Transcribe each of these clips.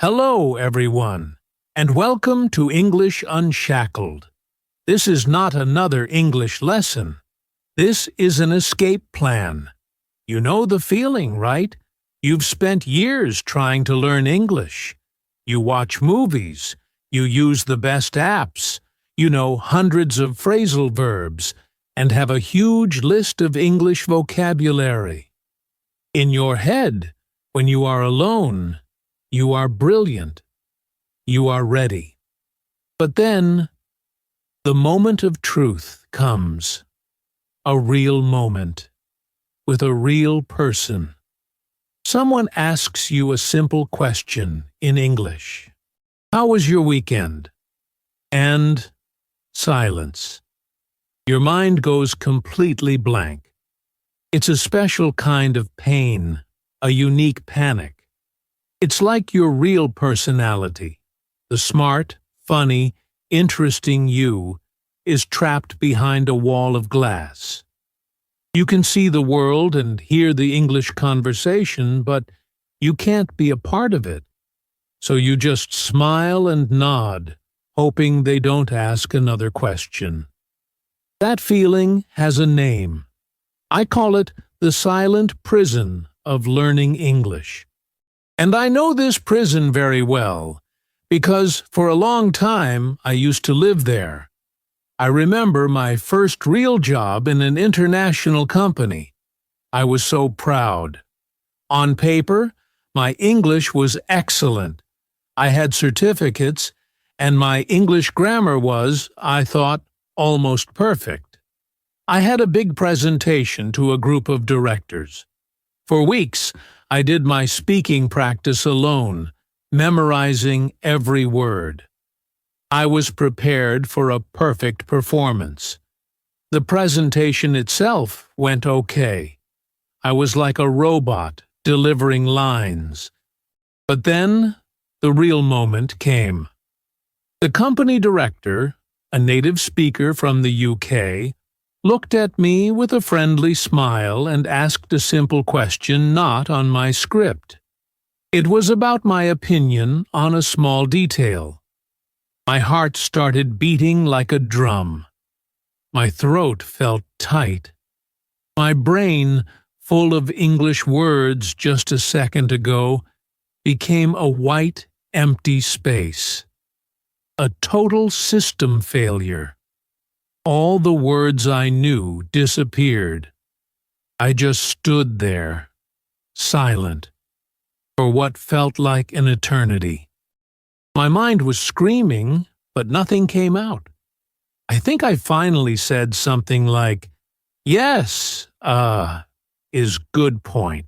Hello, everyone, and welcome to English Unshackled. This is not another English lesson. This is an escape plan. You know the feeling, right? You've spent years trying to learn English. You watch movies. You use the best apps. You know hundreds of phrasal verbs and have a huge list of English vocabulary. In your head, when you are alone, you are brilliant. You are ready. But then, the moment of truth comes. A real moment. With a real person. Someone asks you a simple question in English. How was your weekend? And silence. Your mind goes completely blank. It's a special kind of pain, a unique panic. It's like your real personality, the smart, funny, interesting you, is trapped behind a wall of glass. You can see the world and hear the English conversation, but you can't be a part of it. So you just smile and nod, hoping they don't ask another question. That feeling has a name. I call it the silent prison of learning English. And I know this prison very well, because for a long time I used to live there. I remember my first real job in an international company. I was so proud. On paper, my English was excellent. I had certificates, and my English grammar was, I thought, almost perfect. I had a big presentation to a group of directors. For weeks, I did my speaking practice alone, memorizing every word. I was prepared for a perfect performance. The presentation itself went okay. I was like a robot delivering lines. But then, the real moment came. The company director, a native speaker from the UK, looked at me with a friendly smile and asked a simple question not on my script. It was about my opinion on a small detail. My heart started beating like a drum. My throat felt tight. My brain, full of English words just a second ago, became a white, empty space. A total system failure. All the words I knew disappeared. I just stood there, silent, for what felt like an eternity. My mind was screaming, but nothing came out. I think I finally said something like, "Yes, is good point."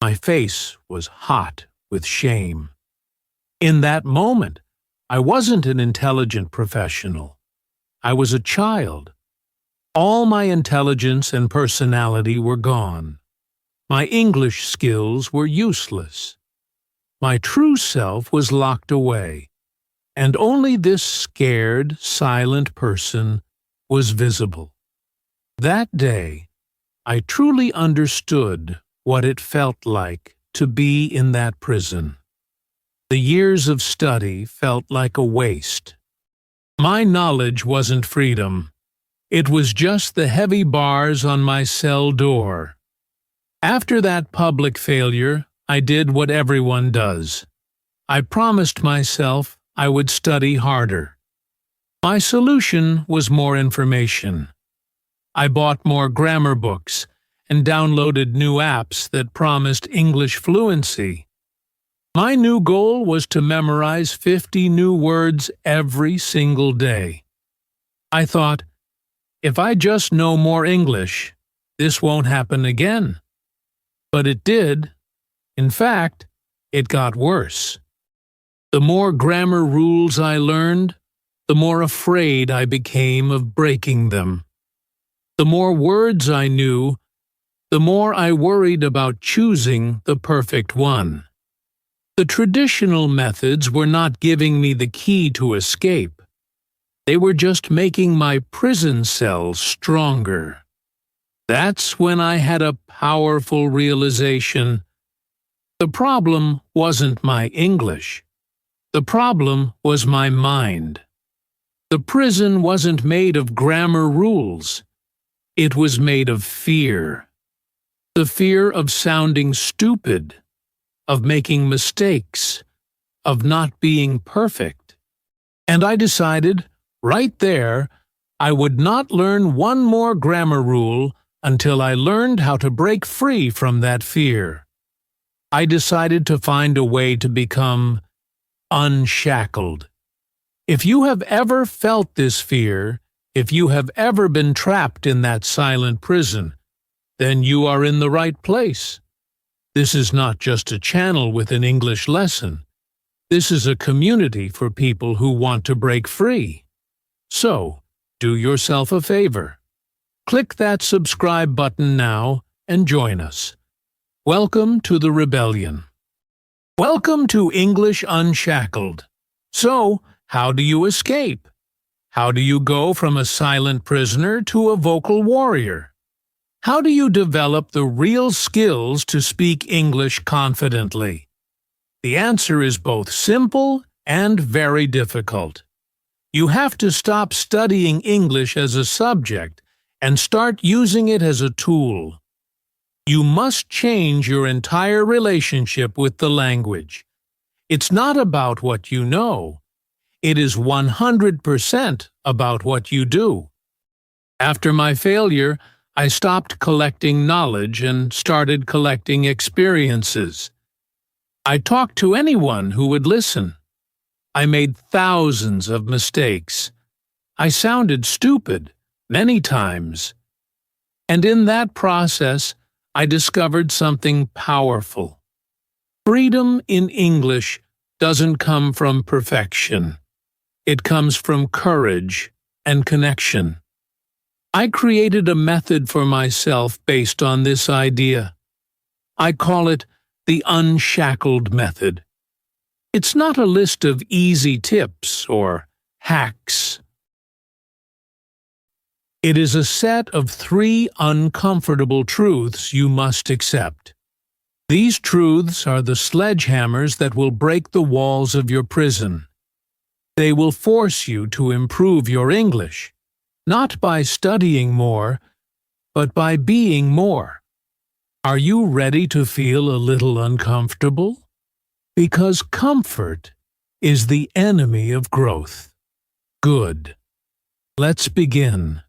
My face was hot with shame. In that moment, I wasn't an intelligent professional. I was a child. All my intelligence and personality were gone. My English skills were useless. My true self was locked away, and only this scared, silent person was visible. That day, I truly understood what it felt like to be in that prison. The years of study felt like a waste. My knowledge wasn't freedom. It was just the heavy bars on my cell door. After that public failure, I did what everyone does. I promised myself I would study harder. My solution was more information. I bought more grammar books and downloaded new apps that promised English fluency. My new goal was to memorize 50 new words every single day. I thought, if I just know more English, this won't happen again. But it did. In fact, it got worse. The more grammar rules I learned, the more afraid I became of breaking them. The more words I knew, the more I worried about choosing the perfect one. The traditional methods were not giving me the key to escape. They were just making my prison cells stronger. That's when I had a powerful realization. The problem wasn't my English. The problem was my mind. The prison wasn't made of grammar rules. It was made of fear. The fear of sounding stupid, of making mistakes, of not being perfect. And I decided, right there, I would not learn one more grammar rule until I learned how to break free from that fear. I decided to find a way to become unshackled. If you have ever felt this fear, if you have ever been trapped in that silent prison, then you are in the right place. This is not just a channel with an English lesson. This is a community for people who want to break free. So, do yourself a favor. Click that subscribe button now and join us. Welcome to the rebellion. Welcome to English Unshackled. So, how do you escape? How do you go from a silent prisoner to a vocal warrior? How do you develop the real skills to speak English confidently? The answer is both simple and very difficult. You have to stop studying English as a subject and start using it as a tool. You must change your entire relationship with the language. It's not about what you know. It is 100% about what you do. After my failure, I stopped collecting knowledge and started collecting experiences. I talked to anyone who would listen. I made thousands of mistakes. I sounded stupid many times. And in that process, I discovered something powerful. Freedom in English doesn't come from perfection. It comes from courage and connection. I created a method for myself based on this idea. I call it the Unshackled method. It's not a list of easy tips or hacks. It is a set of 3 uncomfortable truths you must accept. These truths are the sledgehammers that will break the walls of your prison. They will force you to improve your English, not by studying more, but by being more. Are you ready to feel a little uncomfortable? Because comfort is the enemy of growth. Good. Let's begin.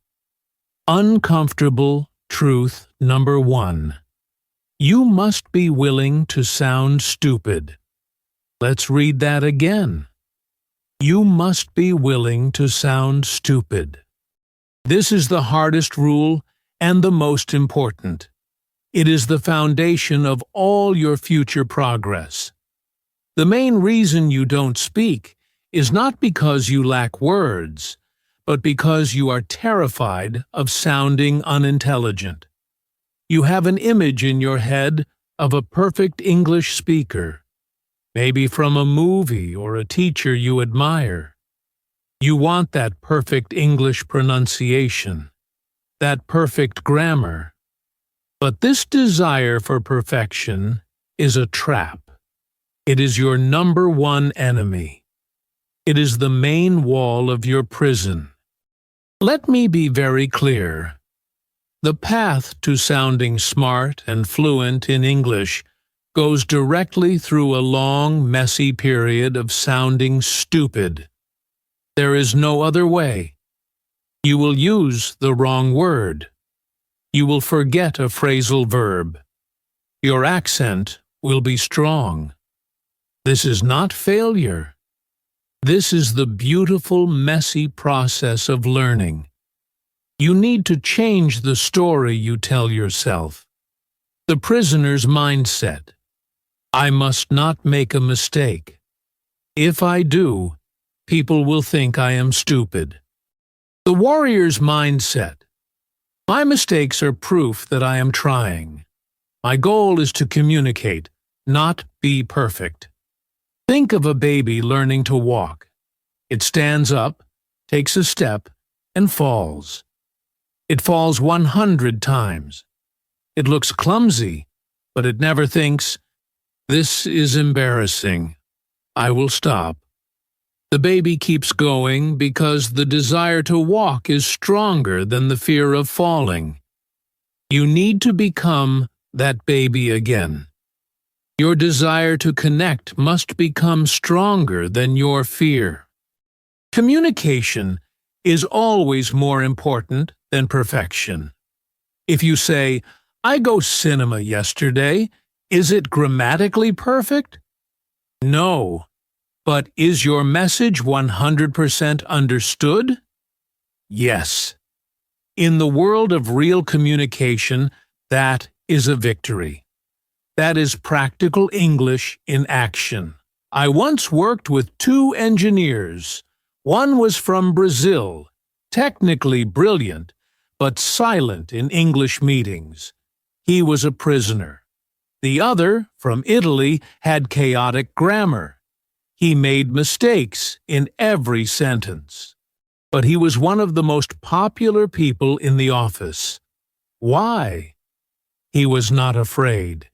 Uncomfortable truth number 1. You must be willing to sound stupid. Let's read that again. You must be willing to sound stupid. This is the hardest rule and the most important. It is the foundation of all your future progress. The main reason you don't speak is not because you lack words, but because you are terrified of sounding unintelligent. You have an image in your head of a perfect English speaker, maybe from a movie or a teacher you admire. You want that perfect English pronunciation, that perfect grammar. But this desire for perfection is a trap. It is your number 1 enemy. It is the main wall of your prison. Let me be very clear. The path to sounding smart and fluent in English goes directly through a long, messy period of sounding stupid. There is no other way. You will use the wrong word. You will forget a phrasal verb. Your accent will be strong. This is not failure. This is the beautiful, messy process of learning. You need to change the story you tell yourself. The prisoner's mindset. I must not make a mistake. If I do, people will think I am stupid. The warrior's mindset. My mistakes are proof that I am trying. My goal is to communicate, not be perfect. Think of a baby learning to walk. It stands up, takes a step, and falls. It falls 100 times. It looks clumsy, but it never thinks, This is embarrassing. I will stop. The baby keeps going because the desire to walk is stronger than the fear of falling. You need to become that baby again. Your desire to connect must become stronger than your fear. Communication is always more important than perfection. If you say, "I go cinema yesterday," is it grammatically perfect? No. But is your message 100% understood? Yes. In the world of real communication, that is a victory. That is practical English in action. I once worked with two engineers. One was from Brazil, technically brilliant, but silent in English meetings. He was a prisoner. The other, from Italy, had chaotic grammar. He made mistakes in every sentence. But he was one of the most popular people in the office. Why? He was not afraid.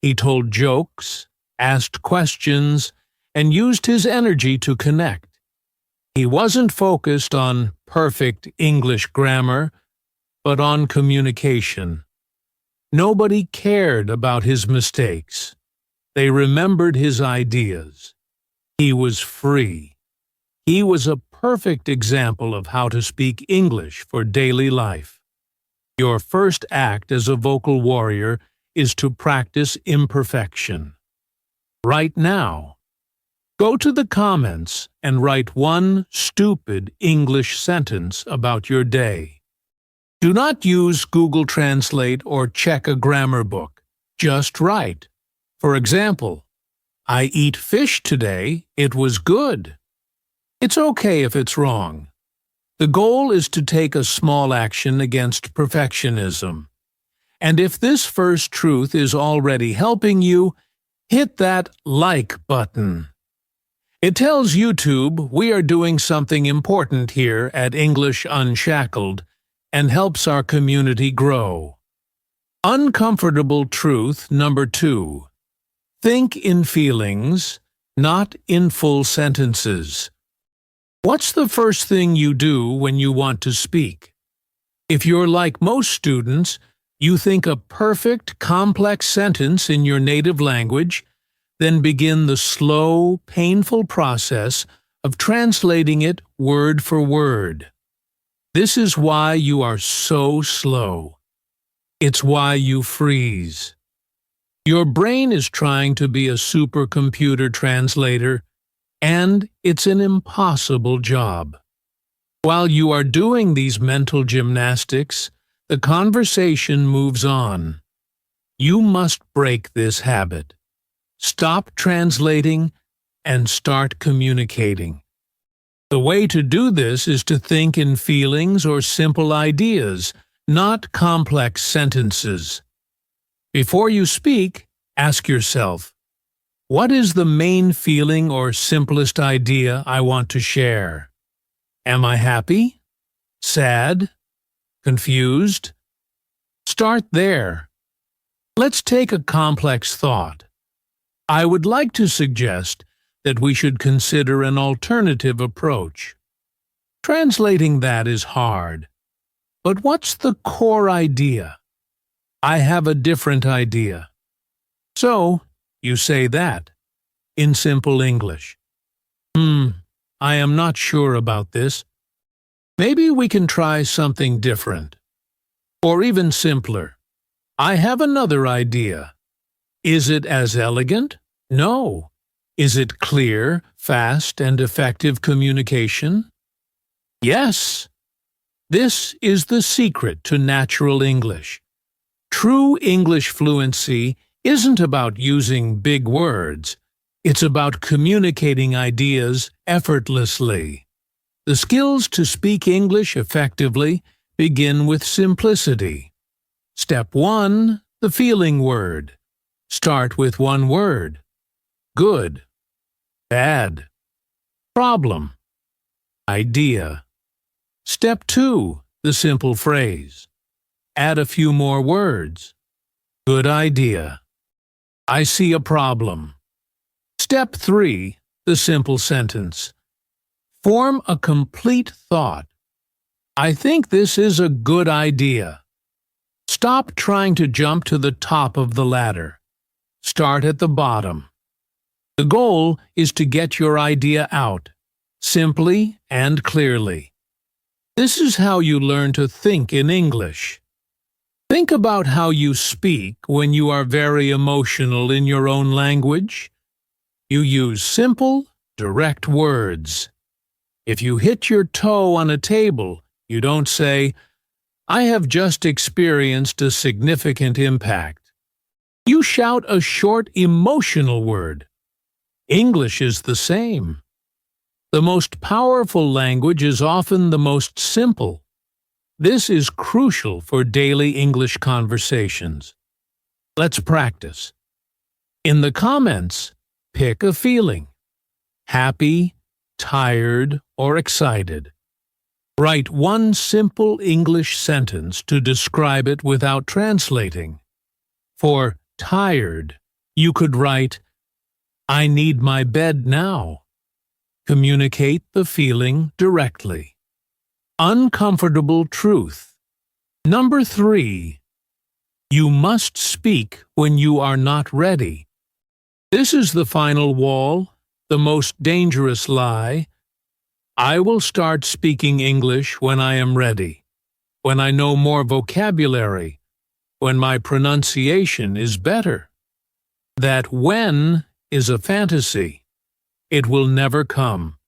He told jokes, asked questions, and used his energy to connect. He wasn't focused on perfect English grammar, but on communication. Nobody cared about his mistakes. They remembered his ideas. He was free. He was a perfect example of how to speak English for daily life. Your first act as a vocal warrior is to practice imperfection. Right now, go to the comments and write one stupid English sentence about your day. Do not use Google Translate or check a grammar book. Just write. For example, "I eat fish today. It was good." It's okay if it's wrong. The goal is to take a small action against perfectionism. And if this first truth is already helping you, hit that like button. It tells YouTube we are doing something important here at English Unshackled and helps our community grow. Uncomfortable truth number 2. Think in feelings, not in full sentences. What's the first thing you do when you want to speak? If you're like most students, you think a perfect, complex sentence in your native language, then begin the slow, painful process of translating it word for word. This is why you are so slow. It's why you freeze. Your brain is trying to be a supercomputer translator, and it's an impossible job. While you are doing these mental gymnastics, the conversation moves on. You must break this habit. Stop translating and start communicating. The way to do this is to think in feelings or simple ideas, not complex sentences. Before you speak, ask yourself, what is the main feeling or simplest idea I want to share? Am I happy? Sad? Confused? Start there. Let's take a complex thought. I would like to suggest that we should consider an alternative approach. Translating that is hard. But what's the core idea? I have a different idea. So, you say that, in simple English. I am not sure about this. Maybe we can try something different. Or even simpler. I have another idea. Is it as elegant? No. Is it clear, fast, and effective communication? Yes. This is the secret to natural English. True English fluency isn't about using big words. It's about communicating ideas effortlessly. The skills to speak English effectively begin with simplicity. Step 1, the feeling word. Start with one word. Good. Bad. Problem. Idea. Step 2, the simple phrase. Add a few more words. Good idea. I see a problem. Step 3. The simple sentence. Form a complete thought. I think this is a good idea. Stop trying to jump to the top of the ladder. Start at the bottom. The goal is to get your idea out, simply and clearly. This is how you learn to think in English. Think about how you speak when you are very emotional in your own language. You use simple, direct words. If you hit your toe on a table, you don't say, "I have just experienced a significant impact." You shout a short emotional word. English is the same. The most powerful language is often the most simple. This is crucial for daily English conversations. Let's practice. In the comments, pick a feeling: happy, tired, or excited. Write one simple English sentence to describe it without translating. For tired, you could write, "I need my bed now." Communicate the feeling directly. Uncomfortable truth. Number 3. You must speak when you are not ready. This is the final wall, the most dangerous lie. I will start speaking English when I am ready, when I know more vocabulary, when my pronunciation is better. That when is a fantasy. It will never come.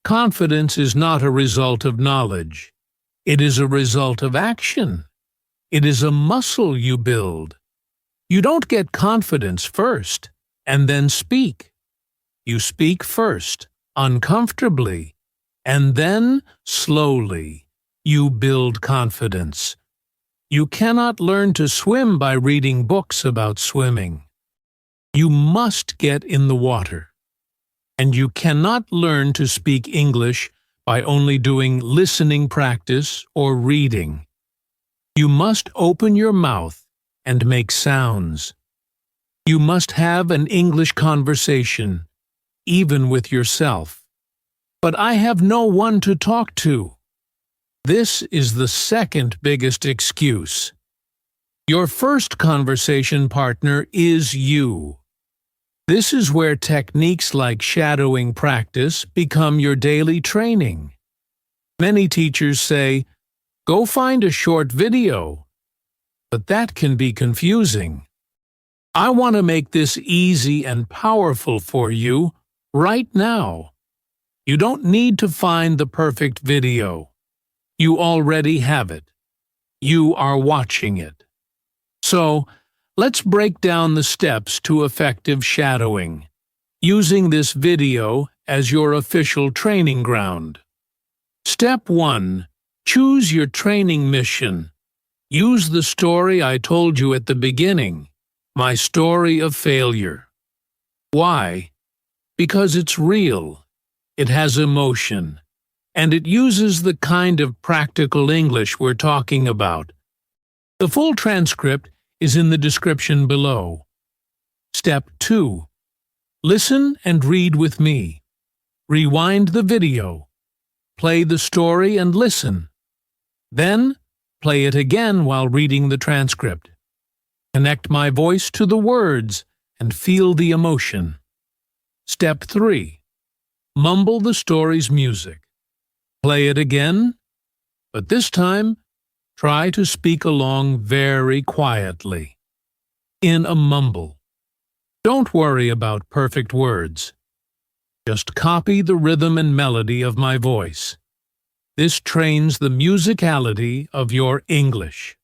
Confidence is not a result of knowledge. It is a result of action. It is a muscle you build. You don't get confidence first and then speak. You speak first, uncomfortably, and then, slowly, you build confidence. You cannot learn to swim by reading books about swimming. You must get in the water. And you cannot learn to speak English by only doing listening practice or reading. You must open your mouth and make sounds. You must have an English conversation, even with yourself. But I have no one to talk to. This is the second biggest excuse. Your first conversation partner is you. This is where techniques like shadowing practice become your daily training. Many teachers say, "Go find a short video," but that can be confusing. I want to make this easy and powerful for you right now. You don't need to find the perfect video. You already have it. You are watching it. So, let's break down the steps to effective shadowing, using this video as your official training ground. Step 1. Choose your training mission. Use the story I told you at the beginning, my story of failure. Why? Because it's real, it has emotion, and it uses the kind of practical English we're talking about. The full transcript is in the description below. Step 2. Listen and read with me. Rewind the video. Play the story and listen. Then, play it again while reading the transcript. Connect my voice to the words and feel the emotion. Step 3. Mumble the story's music. Play it again, but this time, try to speak along very quietly, in a mumble. Don't worry about perfect words. Just copy the rhythm and melody of my voice. This trains the musicality of your English.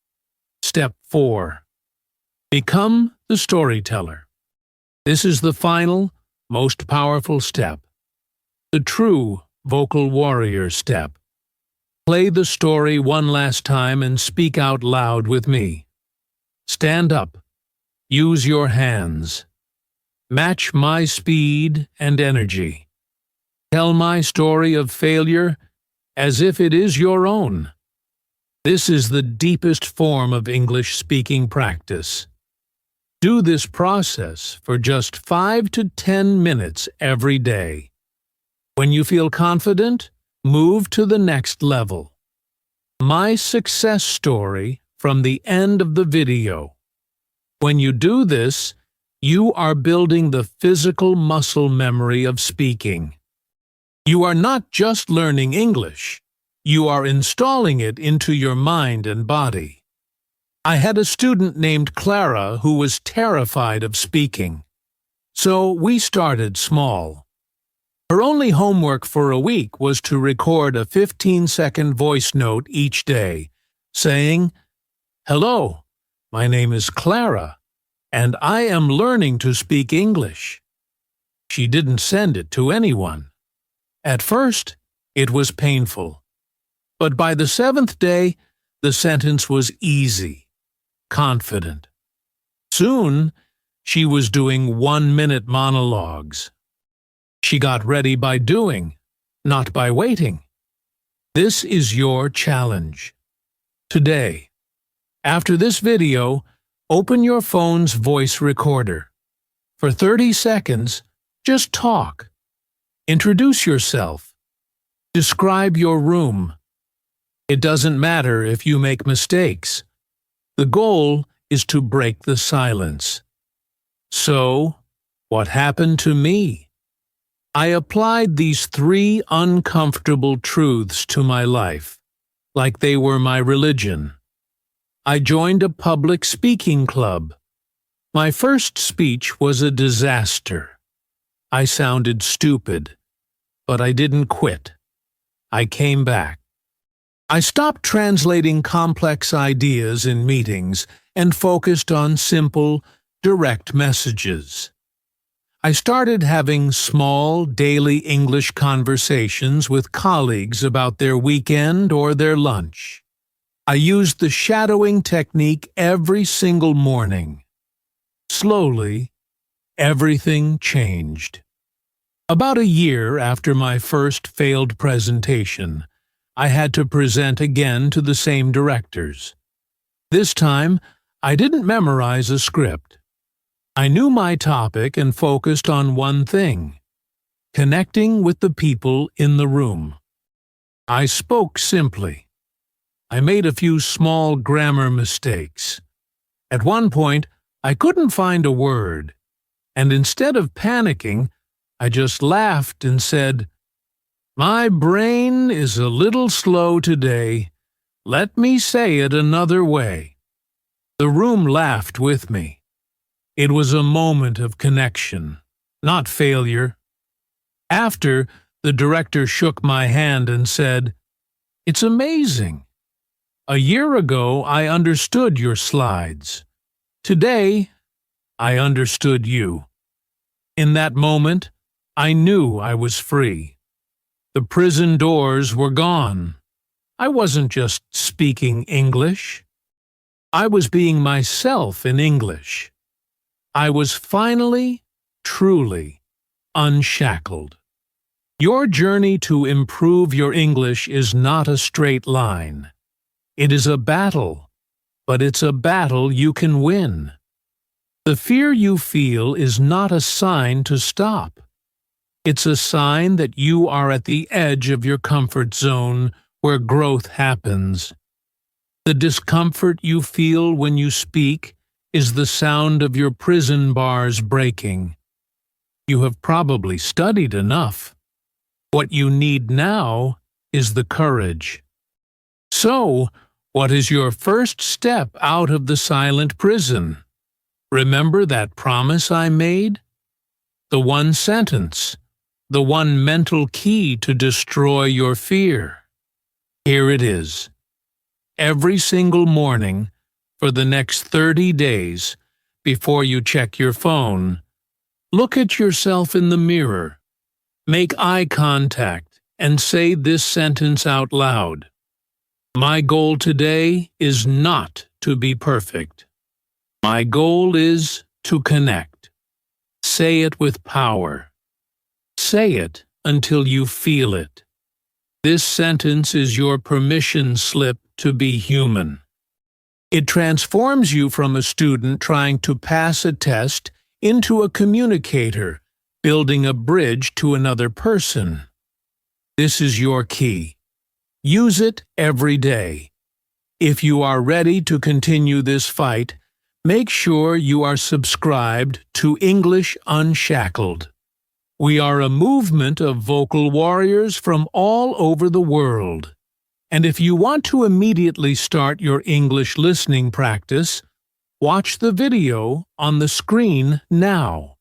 Step 4. Become the storyteller. This is the final, most powerful step. The true vocal warrior step. Play the story one last time and speak out loud with me. Stand up. Use your hands. Match my speed and energy. Tell my story of failure as if it is your own. This is the deepest form of English speaking practice. Do this process for just 5 to 10 minutes every day. When you feel confident, move to the next level. My success story from the end of the video. When you do this, you are building the physical muscle memory of speaking. You are not just learning English, you are installing it into your mind and body. I had a student named Clara who was terrified of speaking. So we started small. Her only homework for a week was to record a 15-second voice note each day, saying, "Hello, my name is Clara, and I am learning to speak English." She didn't send it to anyone. At first, it was painful. But by the 7th day, the sentence was easy, confident. Soon, she was doing 1-minute monologues. She got ready by doing, not by waiting. This is your challenge. Today, after this video, open your phone's voice recorder. For 30 seconds, just talk. Introduce yourself. Describe your room. It doesn't matter if you make mistakes. The goal is to break the silence. So, what happened to me? I applied these 3 uncomfortable truths to my life, like they were my religion. I joined a public speaking club. My first speech was a disaster. I sounded stupid, but I didn't quit. I came back. I stopped translating complex ideas in meetings and focused on simple, direct messages. I started having small, daily English conversations with colleagues about their weekend or their lunch. I used the shadowing technique every single morning. Slowly, everything changed. About a year after my first failed presentation, I had to present again to the same directors. This time, I didn't memorize a script. I knew my topic and focused on one thing: connecting with the people in the room. I spoke simply. I made a few small grammar mistakes. At one point, I couldn't find a word, and instead of panicking, I just laughed and said, "My brain is a little slow today. Let me say it another way." The room laughed with me. It was a moment of connection, not failure. After, the director shook my hand and said, "It's amazing. A year ago, I understood your slides. Today, I understood you." In that moment, I knew I was free. The prison doors were gone. I wasn't just speaking English. I was being myself in English. I was finally, truly, unshackled. Your journey to improve your English is not a straight line. It is a battle, but it's a battle you can win. The fear you feel is not a sign to stop. It's a sign that you are at the edge of your comfort zone where growth happens. The discomfort you feel when you speak is the sound of your prison bars breaking. You have probably studied enough. What you need now is the courage. So, what is your first step out of the silent prison? Remember that promise I made? The one sentence, the one mental key to destroy your fear. Here it is. Every single morning, for the next 30 days, before you check your phone, look at yourself in the mirror, make eye contact, and say this sentence out loud. My goal today is not to be perfect. My goal is to connect. Say it with power. Say it until you feel it. This sentence is your permission slip to be human. It transforms you from a student trying to pass a test into a communicator, building a bridge to another person. This is your key. Use it every day. If you are ready to continue this fight, make sure you are subscribed to English Unshackled. We are a movement of vocal warriors from all over the world. And if you want to immediately start your English listening practice, watch the video on the screen now.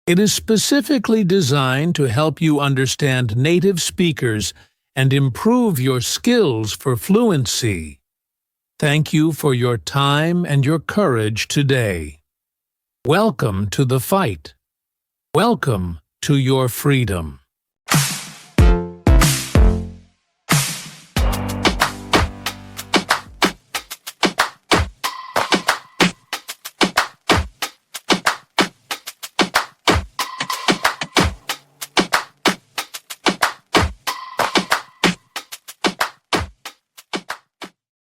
It is specifically designed to help you understand native speakers and improve your skills for fluency. Thank you for your time and your courage today. Welcome to the fight. Welcome to your freedom.